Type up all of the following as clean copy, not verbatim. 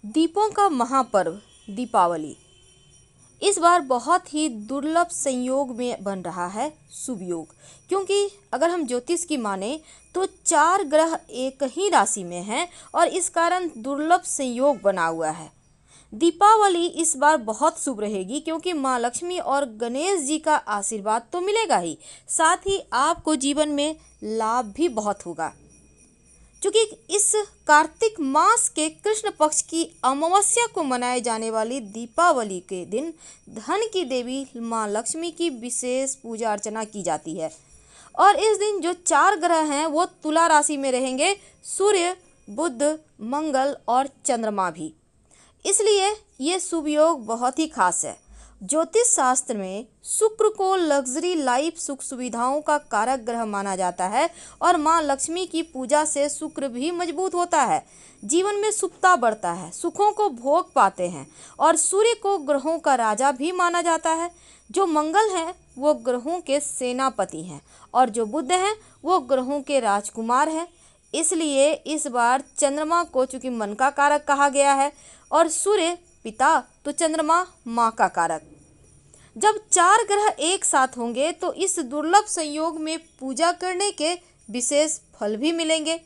दीपों का महापर्व दीपावली इस बार बहुत ही दुर्लभ संयोग में बन रहा है शुभ योग। क्योंकि अगर हम ज्योतिष की माने तो 4 ग्रह एक ही राशि में हैं और इस कारण दुर्लभ संयोग बना हुआ है। दीपावली इस बार बहुत शुभ रहेगी क्योंकि माँ लक्ष्मी और गणेश जी का आशीर्वाद तो मिलेगा ही, साथ ही आपको जीवन में लाभ भी बहुत होगा। क्योंकि इस कार्तिक मास के कृष्ण पक्ष की अमावस्या को मनाए जाने वाली दीपावली के दिन धन की देवी माँ लक्ष्मी की विशेष पूजा अर्चना की जाती है। और इस दिन जो 4 ग्रह हैं वो तुला राशि में रहेंगे, सूर्य, बुध, मंगल और चंद्रमा भी। इसलिए ये शुभ योग बहुत ही खास है। ज्योतिष शास्त्र में शुक्र को लग्जरी लाइफ सुख सुविधाओं का कारक ग्रह माना जाता है और माँ लक्ष्मी की पूजा से शुक्र भी मजबूत होता है, जीवन में शुभता बढ़ता है, सुखों को भोग पाते हैं। और सूर्य को ग्रहों का राजा भी माना जाता है। जो मंगल हैं वो ग्रहों के सेनापति हैं और जो बुध हैं वो ग्रहों के राजकुमार हैं। इसलिए इस बार चंद्रमा को चूंकि मन का कारक कहा गया है और सूर्य पिता तो चंद्रमा माँ का कारक। जब 4 ग्रह एक साथ होंगे तो इस दुर्लभ संयोग में पूजा करने के विशेष फल भी मिलेंगे।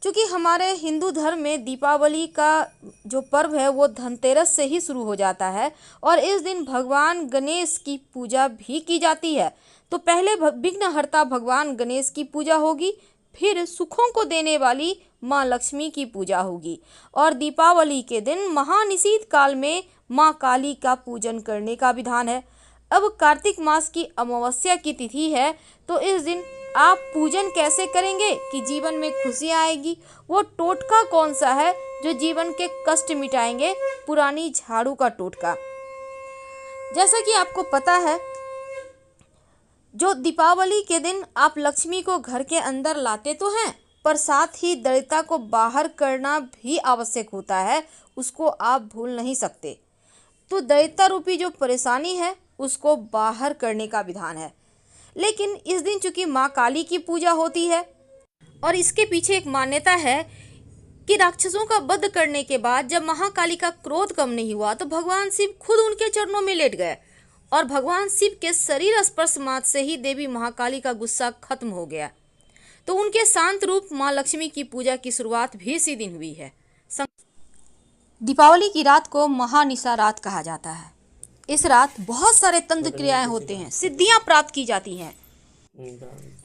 क्योंकि हमारे हिंदू धर्म में दीपावली का जो पर्व है वो धनतेरस से ही शुरू हो जाता है और इस दिन भगवान गणेश की पूजा भी की जाती है। तो पहले विघ्नहर्ता भगवान गणेश की पूजा होगी, फिर सुखों को देने वाली माँ लक्ष्मी की पूजा होगी और दीपावली के दिन महानिशीत काल में माँ काली का पूजन करने का विधान है। अब कार्तिक मास की अमावस्या की तिथि है तो इस दिन आप पूजन कैसे करेंगे कि जीवन में खुशियाँ आएगी, वो टोटका कौन सा है जो जीवन के कष्ट मिटाएंगे? पुरानी झाड़ू का टोटका। जैसा कि आपको पता है, जो दीपावली के दिन आप लक्ष्मी को घर के अंदर लाते तो हैं, पर साथ ही दरिद्रता को बाहर करना भी आवश्यक होता है, उसको आप भूल नहीं सकते। तो दरिद्रता रूपी जो परेशानी है उसको बाहर करने का विधान है। लेकिन इस दिन चूंकि माँ काली की पूजा होती है और इसके पीछे एक मान्यता है कि राक्षसों का वध करने के बाद जब महाकाली का क्रोध कम नहीं हुआ तो भगवान शिव खुद उनके चरणों में लेट गए और भगवान शिव के शरीर स्पर्श मात्र से ही देवी महाकाली का गुस्सा खत्म हो गया। तो उनके शांत रूप माँ लक्ष्मी की पूजा की शुरुआत भी इसी दिन हुई है। दीपावली की रात को महानिशा रात कहा जाता है। इस रात बहुत सारे तंत्र क्रियाएं होते हैं, सिद्धियां प्राप्त की जाती हैं।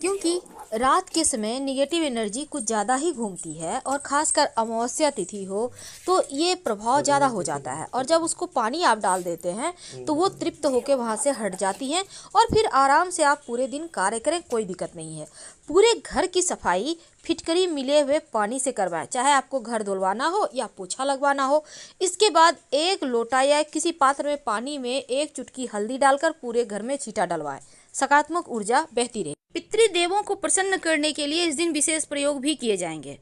क्योंकि रात के समय निगेटिव एनर्जी कुछ ज़्यादा ही घूमती है और ख़ासकर अमावस्या तिथि हो तो ये प्रभाव ज़्यादा हो जाता है और जब उसको पानी आप डाल देते हैं तो वो तृप्त होकर वहाँ से हट जाती हैं और फिर आराम से आप पूरे दिन कार्य करें, कोई दिक्कत नहीं है। पूरे घर की सफाई फिटकरी मिले हुए पानी से करवाएं, चाहे आपको घर धुलवाना हो या पोछा लगवाना हो। इसके बाद 1 लोटा या किसी पात्र में पानी में 1 चुटकी हल्दी डालकर पूरे घर में छींटा डलवाएं, सकारात्मक ऊर्जा बहती रहे। पितृदेवों को प्रसन्न करने के लिए इस दिन विशेष प्रयोग भी किए जाएंगे।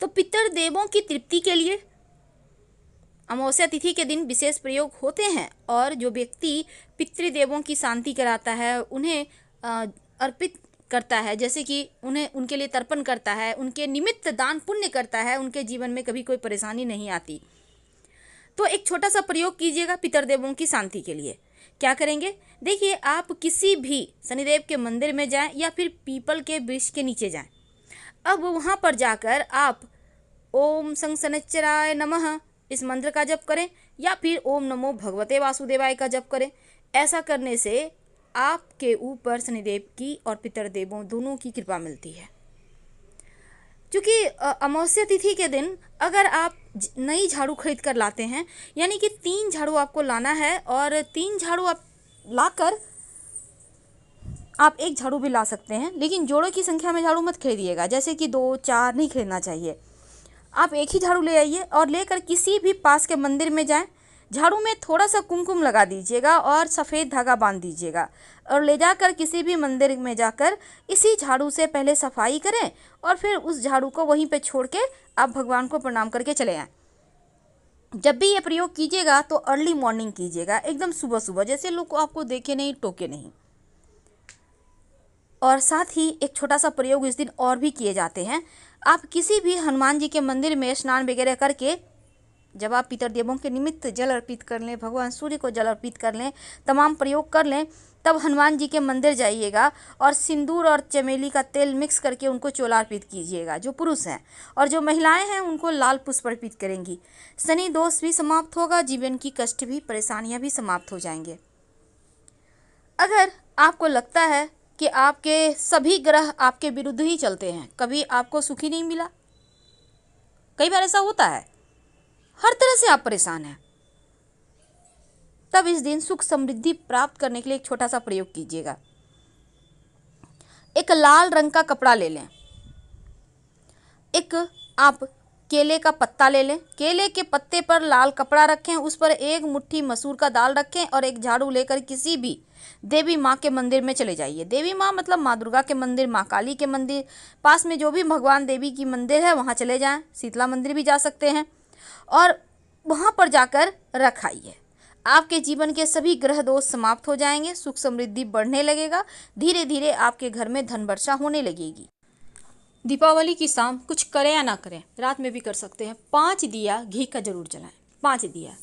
तो पितृदेवों की तृप्ति के लिए अमावस्या तिथि के दिन विशेष प्रयोग होते हैं और जो व्यक्ति पितृदेवों की शांति कराता है, उन्हें अर्पित करता है, जैसे कि उन्हें उनके लिए तर्पण करता है, उनके निमित्त दान पुण्य करता है, उनके जीवन में कभी कोई परेशानी नहीं आती। तो एक छोटा सा प्रयोग कीजिएगा पितृदेवों की शांति के लिए। क्या करेंगे? देखिए, आप किसी भी शनिदेव के मंदिर में जाएं या फिर पीपल के वृक्ष के नीचे जाएं। अब वहाँ पर जाकर आप ओम शं शनैश्चराय नमः इस मंत्र का जप करें या फिर ओम नमो भगवते वासुदेवाय का जप करें। ऐसा करने से आपके ऊपर शनिदेव की और पितृदेवों दोनों की कृपा मिलती है। क्योंकि अमावस्या तिथि के दिन अगर आप नई झाड़ू खरीद कर लाते हैं, यानी कि 3 झाड़ू आपको लाना है और 3 झाड़ू आप लाकर आप 1 झाड़ू भी ला सकते हैं, लेकिन जोड़ों की संख्या में झाड़ू मत खरीदिएगा, जैसे कि 2-4 नहीं खरीदना चाहिए। आप 1 ही झाड़ू ले आइए और लेकर किसी भी पास के मंदिर में जाएं। झाड़ू में थोड़ा सा कुमकुम लगा दीजिएगा और सफ़ेद धागा बांध दीजिएगा और ले जाकर किसी भी मंदिर में जाकर इसी झाड़ू से पहले सफाई करें और फिर उस झाड़ू को वहीं पे छोड़ के आप भगवान को प्रणाम करके चले आएँ। जब भी ये प्रयोग कीजिएगा तो अर्ली मॉर्निंग कीजिएगा, एकदम सुबह सुबह, जैसे लोग आपको देखे नहीं टोके नहीं। और साथ ही एक छोटा सा प्रयोग इस दिन और भी किए जाते हैं। आप किसी भी हनुमान जी के मंदिर में स्नान वगैरह करके जब आप पितृदेवों के निमित्त जल अर्पित कर लें, भगवान सूर्य को जल अर्पित कर लें, तमाम प्रयोग कर लें, तब हनुमान जी के मंदिर जाइएगा और सिंदूर और चमेली का तेल मिक्स करके उनको चोला अर्पित कीजिएगा, जो पुरुष हैं, और जो महिलाएं हैं उनको लाल पुष्प अर्पित करेंगी। शनि दोष भी समाप्त होगा, जीवन की कष्ट भी, परेशानियां भी समाप्त हो जाएंगे। अगर आपको लगता है कि आपके सभी ग्रह आपके विरुद्ध ही चलते हैं, कभी आपको सुख ही नहीं मिला, कई बार ऐसा होता है, हर तरह से आप परेशान हैं, तब इस दिन सुख समृद्धि प्राप्त करने के लिए एक छोटा सा प्रयोग कीजिएगा। एक लाल रंग का कपड़ा ले लें, एक आप केले का पत्ता ले लें, केले के पत्ते पर लाल कपड़ा रखें, उस पर एक मुट्ठी मसूर का दाल रखें और एक झाड़ू लेकर किसी भी देवी माँ के मंदिर में चले जाइए। देवी माँ मतलब माँ दुर्गा के मंदिर, माँ काली के मंदिर, पास में जो भी भगवान देवी की मंदिर है वहाँ चले जाएं, शीतला मंदिर भी जा सकते हैं, और वहाँ पर जाकर रखाइए। आपके जीवन के सभी ग्रह दोष समाप्त हो जाएंगे, सुख समृद्धि बढ़ने लगेगा, धीरे धीरे आपके घर में धन वर्षा होने लगेगी। दीपावली की शाम कुछ करें या ना करें, रात में भी कर सकते हैं, 5 दिया घी का जरूर जलाएं। 5 दिया,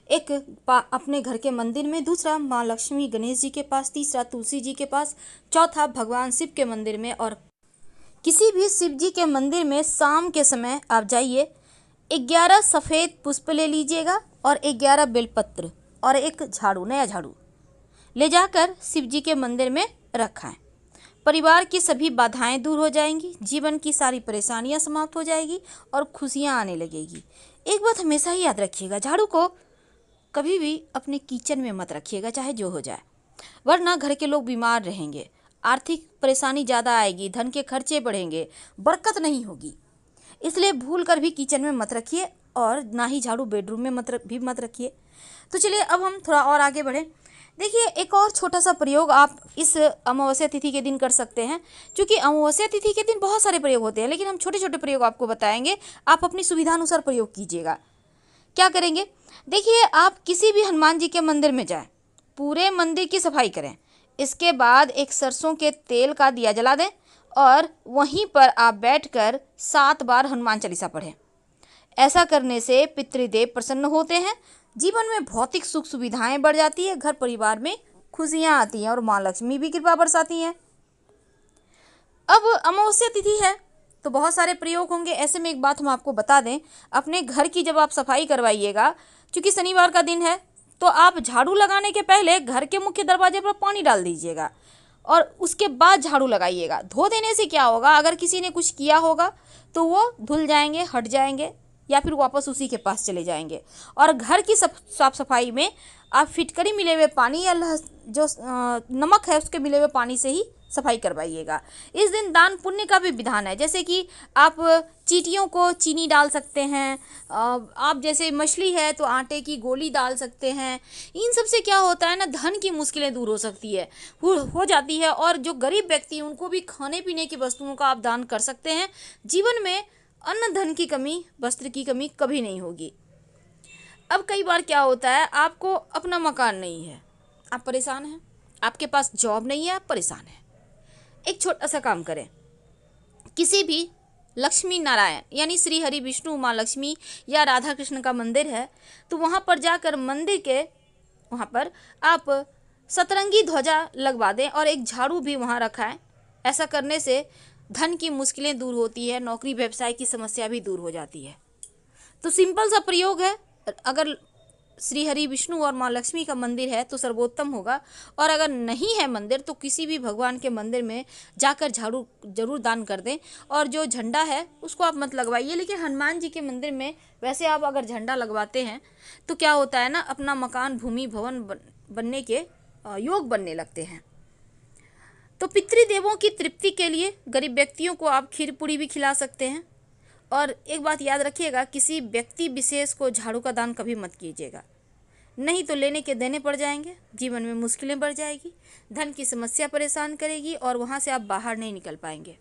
एक अपने घर के मंदिर में, दूसरा माँ लक्ष्मी गणेश जी के पास, तीसरा तुलसी जी के पास, चौथा भगवान शिव के मंदिर में। और किसी भी शिव जी के मंदिर में शाम के समय आप जाइए, 11 सफ़ेद पुष्प ले लीजिएगा और 11 बेलपत्र और एक झाड़ू, नया झाड़ू ले जाकर शिव जी के मंदिर में रखाएं। परिवार की सभी बाधाएं दूर हो जाएंगी, जीवन की सारी परेशानियां समाप्त हो जाएगी और खुशियां आने लगेगी। एक बात हमेशा ही याद रखिएगा, झाड़ू को कभी भी अपने किचन में मत रखिएगा, चाहे जो हो जाए, वरना घर के लोग बीमार रहेंगे, आर्थिक परेशानी ज़्यादा आएगी, धन के खर्चे बढ़ेंगे, बरकत नहीं होगी। इसलिए भूल कर भी किचन में मत रखिए और ना ही झाड़ू बेडरूम में मत रखिए। तो चलिए अब हम थोड़ा और आगे बढ़ें। देखिए, एक और छोटा सा प्रयोग आप इस अमावस्या तिथि के दिन कर सकते हैं। क्योंकि अमावस्या तिथि के दिन बहुत सारे प्रयोग होते हैं, लेकिन हम छोटे छोटे प्रयोग आपको बताएंगे, आप अपनी सुविधानुसार प्रयोग कीजिएगा। क्या करेंगे, देखिए, आप किसी भी हनुमान जी के मंदिर में जाएं, पूरे मंदिर की सफाई करें, इसके बाद एक सरसों के तेल का दिया जला दें और वहीं पर आप बैठकर 7 बार हनुमान चालीसा पढ़ें। ऐसा करने से पितृदेव प्रसन्न होते हैं, जीवन में भौतिक सुख सुविधाएं बढ़ जाती है, घर परिवार में खुशियां आती हैं और माँ लक्ष्मी भी कृपा बरसाती हैं। अब अमावस्या तिथि है तो बहुत सारे प्रयोग होंगे। ऐसे में एक बात हम आपको बता दें, अपने घर की जब आप सफाई करवाइएगा, क्योंकि शनिवार का दिन है, तो आप झाड़ू लगाने के पहले घर के मुख्य दरवाजे पर पानी डाल दीजिएगा और उसके बाद झाड़ू लगाइएगा। धो देने से क्या होगा, अगर किसी ने कुछ किया होगा तो वो धुल जाएंगे, हट जाएंगे या फिर वापस उसी के पास चले जाएंगे। और घर की साफ सफाई में आप फिटकरी मिले हुए पानी या जो नमक है उसके मिले हुए पानी से ही सफाई करवाइएगा। इस दिन दान पुण्य का भी विधान है, जैसे कि आप चींटियों को चीनी डाल सकते हैं, आप जैसे मछली है तो आटे की गोली डाल सकते हैं। इन सब से क्या होता है ना, धन की मुश्किलें दूर हो सकती है, हो जाती है। और जो गरीब व्यक्ति हैं उनको भी खाने पीने की वस्तुओं का आप दान कर सकते हैं। जीवन में अन्न धन की कमी, वस्त्र की कमी कभी नहीं होगी। अब कई बार क्या होता है, आपको अपना मकान नहीं है, आप परेशान हैं, आपके पास जॉब नहीं है, आप परेशान हैं। एक छोटा सा काम करें, किसी भी लक्ष्मी नारायण यानी श्री हरि विष्णु माँ लक्ष्मी या राधा कृष्ण का मंदिर है तो वहाँ पर जाकर मंदिर के वहाँ पर आप सतरंगी ध्वजा लगवा दें और एक झाड़ू भी वहाँ रखाएं। ऐसा करने से धन की मुश्किलें दूर होती है, नौकरी व्यवसाय की समस्या भी दूर हो जाती है। तो सिंपल सा प्रयोग है, अगर श्री हरि विष्णु और माँ लक्ष्मी का मंदिर है तो सर्वोत्तम होगा, और अगर नहीं है मंदिर तो किसी भी भगवान के मंदिर में जाकर झाड़ू जरूर दान कर दें। और जो झंडा है उसको आप मत लगवाइए, लेकिन हनुमान जी के मंदिर में वैसे आप अगर झंडा लगवाते हैं तो क्या होता है ना, अपना मकान भूमि भवन बनने के योग बनने लगते हैं। तो पितृदेवों की तृप्ति के लिए गरीब व्यक्तियों को आप खीर पूड़ी भी खिला सकते हैं। और एक बात याद रखिएगा, किसी व्यक्ति विशेष को झाड़ू का दान कभी मत कीजिएगा, नहीं तो लेने के देने पड़ जाएंगे, जीवन में मुश्किलें बढ़ जाएगी, धन की समस्या परेशान करेगी और वहाँ से आप बाहर नहीं निकल पाएंगे।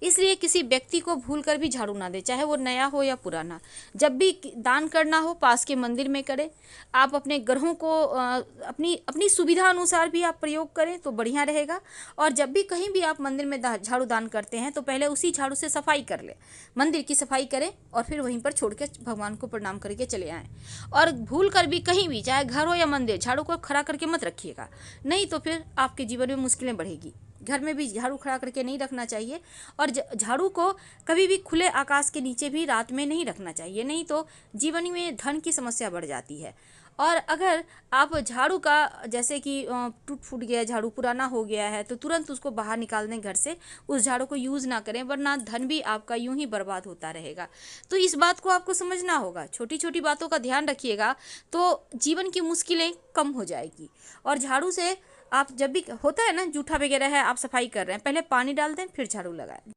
इसलिए किसी व्यक्ति को भूल कर भी झाड़ू ना दे, चाहे वो नया हो या पुराना। जब भी दान करना हो पास के मंदिर में करें। आप अपने ग्रहों को अपनी अपनी सुविधा अनुसार भी आप प्रयोग करें तो बढ़िया रहेगा। और जब भी कहीं भी आप मंदिर में झाड़ू दान करते हैं तो पहले उसी झाड़ू से सफाई कर लें, मंदिर की सफाई करें और फिर वहीं पर छोड़ के भगवान को प्रणाम करके चले आएँ। और भूल कर भी कहीं भी, चाहे घर हो या मंदिर, झाड़ू को खड़ा करके मत रखिएगा, नहीं तो फिर आपके जीवन में मुश्किलें बढ़ेगी। घर में भी झाड़ू खड़ा करके नहीं रखना चाहिए। और झाड़ू को कभी भी खुले आकाश के नीचे भी रात में नहीं रखना चाहिए, नहीं तो जीवन में धन की समस्या बढ़ जाती है। और अगर आप झाड़ू का जैसे कि टूट फूट गया झाड़ू, पुराना हो गया है, तो तुरंत उसको बाहर निकाल दें घर से, उस झाड़ू को यूज़ ना करें, वरना धन भी आपका यूं ही बर्बाद होता रहेगा। तो इस बात को आपको समझना होगा, छोटी छोटी बातों का ध्यान रखिएगा तो जीवन की मुश्किलें कम हो जाएगी। और झाड़ू से आप जब भी होता है ना जूठा वगैरह है, आप सफाई कर रहे हैं, पहले पानी डाल दें फिर झाड़ू लगाएं।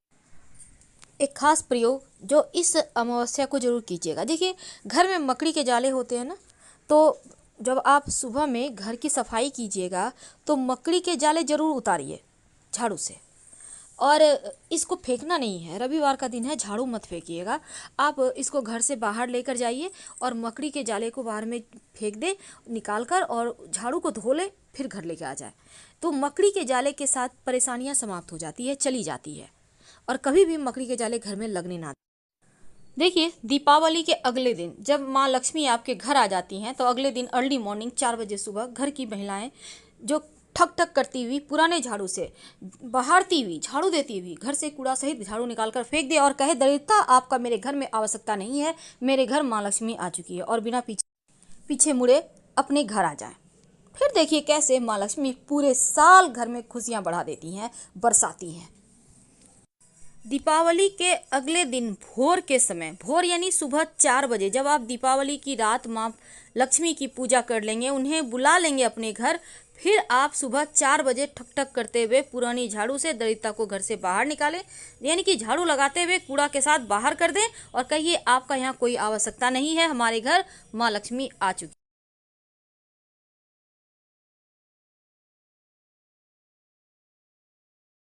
एक खास प्रयोग जो इस अमावस्या को जरूर कीजिएगा। देखिए घर में मकड़ी के जाले होते हैं ना, तो जब आप सुबह में घर की सफाई कीजिएगा तो मकड़ी के जाले जरूर उतारिए झाड़ू से। और इसको फेंकना नहीं है, रविवार का दिन है, झाड़ू मत फेंकिएगा। आप इसको घर से बाहर लेकर जाइए और मकड़ी के जाले को बाहर में फेंक दे निकाल कर, और झाड़ू को धो ले फिर घर लेके आ जाए। तो मकड़ी के जाले के साथ परेशानियां समाप्त हो जाती है, चली जाती है। और कभी भी मकड़ी के जाले घर में लगने ना। देखिए दीपावली के अगले दिन जब माँ लक्ष्मी आपके घर आ जाती हैं तो अगले दिन अर्ली मॉर्निंग 4 बजे सुबह घर की महिलाएं जो ठक ठक करती हुई पुराने झाड़ू से बहारती हुई, झाड़ू देती हुई घर से कूड़ा सहित झाड़ू निकाल कर फेंक दे और कहे दरिद्रता आपका मेरे घर में आवश्यकता नहीं है, मेरे घर माँ लक्ष्मी आ चुकी है, और बिना पीछे मुड़े अपने घर आ जाए। फिर देखिए कैसे माँ लक्ष्मी पूरे साल घर में खुशियाँ बढ़ा देती हैं, बरसाती हैं। दीपावली के अगले दिन भोर के समय, भोर यानी सुबह 4 बजे, जब आप दीपावली की रात माँ लक्ष्मी की पूजा कर लेंगे, उन्हें बुला लेंगे अपने घर, फिर आप सुबह 4 बजे ठक ठक करते हुए पुरानी झाड़ू से दरिद्रता को घर से बाहर निकालें, यानी कि झाड़ू लगाते हुए कूड़ा के साथ बाहर कर दें और कहिए आपका यहाँ कोई आवश्यकता नहीं है, हमारे घर माँ लक्ष्मी आ चुकी।